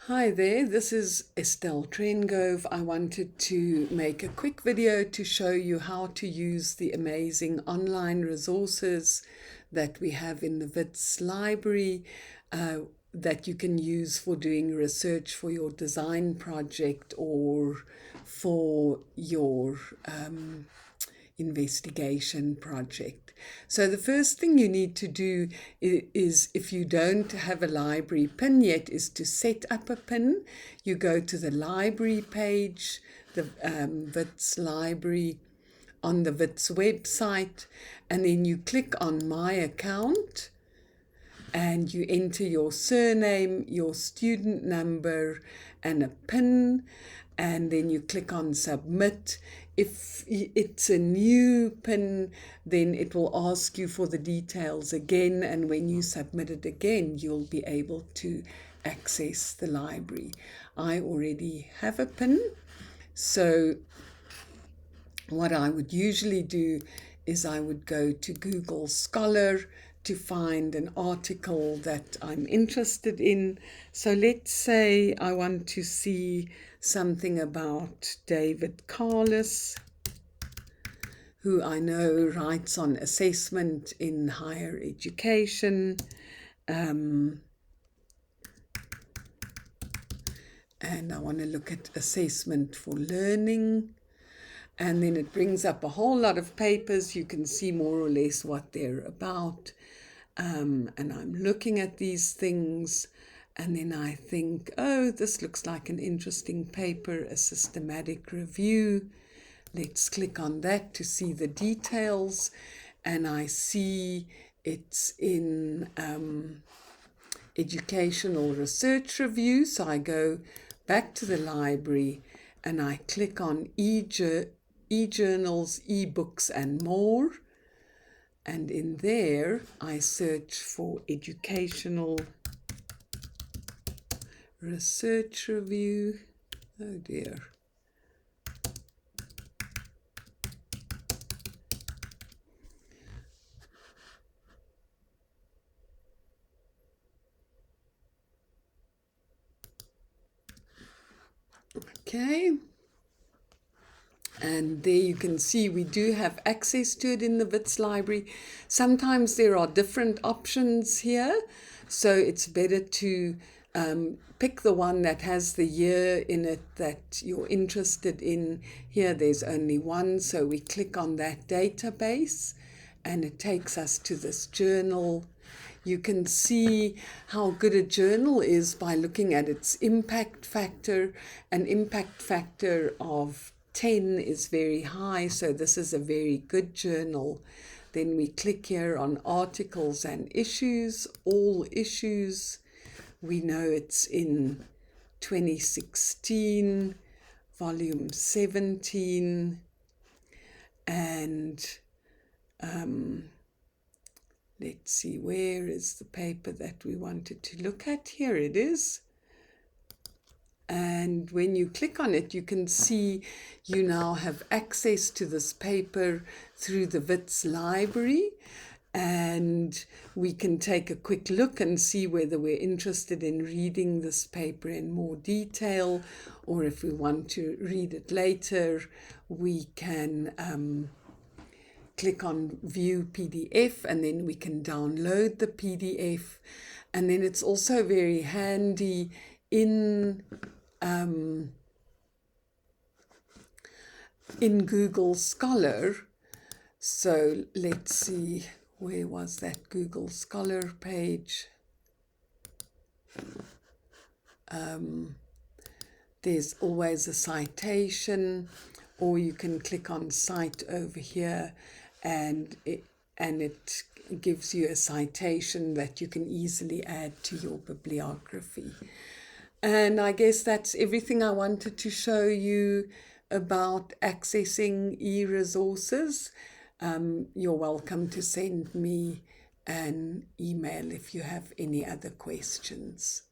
Hi there, this is Estelle Trengove. I wanted to make a quick video to show you how to use the amazing online resources that we have in the Wits Library that you can use for doing research for your design project or for your investigation project. So the first thing you need to do is, if you don't have a library pin yet, is to set up a pin. You go to the library page, the Wits Library on the Wits website, and then you click on My Account and you enter your surname, your student number, and a PIN, and then you click on Submit. If it's a new PIN, then it will ask you for the details again, and when you submit it again, you'll be able to access the library. I already have a PIN, so what I would usually do is I would go to Google Scholar to find an article that I'm interested in. So let's say I want to see something about David Carlis, who I know writes on assessment in higher education. And I want to look at assessment for learning. And then it brings up a whole lot of papers. You can see more or less what they're about. And I'm looking at these things, and then I think, oh, this looks like an interesting paper, a systematic review. Let's click on that to see the details. And I see it's in educational research review. So I go back to the library and I click on e-journals, e-books, and more. And in there, I search for educational research review. Oh dear. Okay. And there you can see we do have access to it in the Wits Library. Sometimes there are different options here, so it's better to pick the one that has the year in it that you're interested in. Here there's only one, so we click on that database and it takes us to this journal. You can see how good a journal is by looking at its impact factor. An impact factor of 10 is very high, so this is a very good journal. Then we click here on articles and issues, all issues. We know it's in 2016, volume 17, and let's see, where is the paper that we wanted to look at? Here it is. And when you click on it, you can see you now have access to this paper through the Wits Library. And we can take a quick look and see whether we're interested in reading this paper in more detail, or if we want to read it later, we can click on View PDF, and then we can download the PDF. And then it's also very handy in Google Scholar. So let's see, where was that Google Scholar page? There's always a citation, or you can click on Cite over here, and it gives you a citation that you can easily add to your bibliography. And I guess that's everything I wanted to show you about accessing e-resources. You're welcome to send me an email if you have any other questions.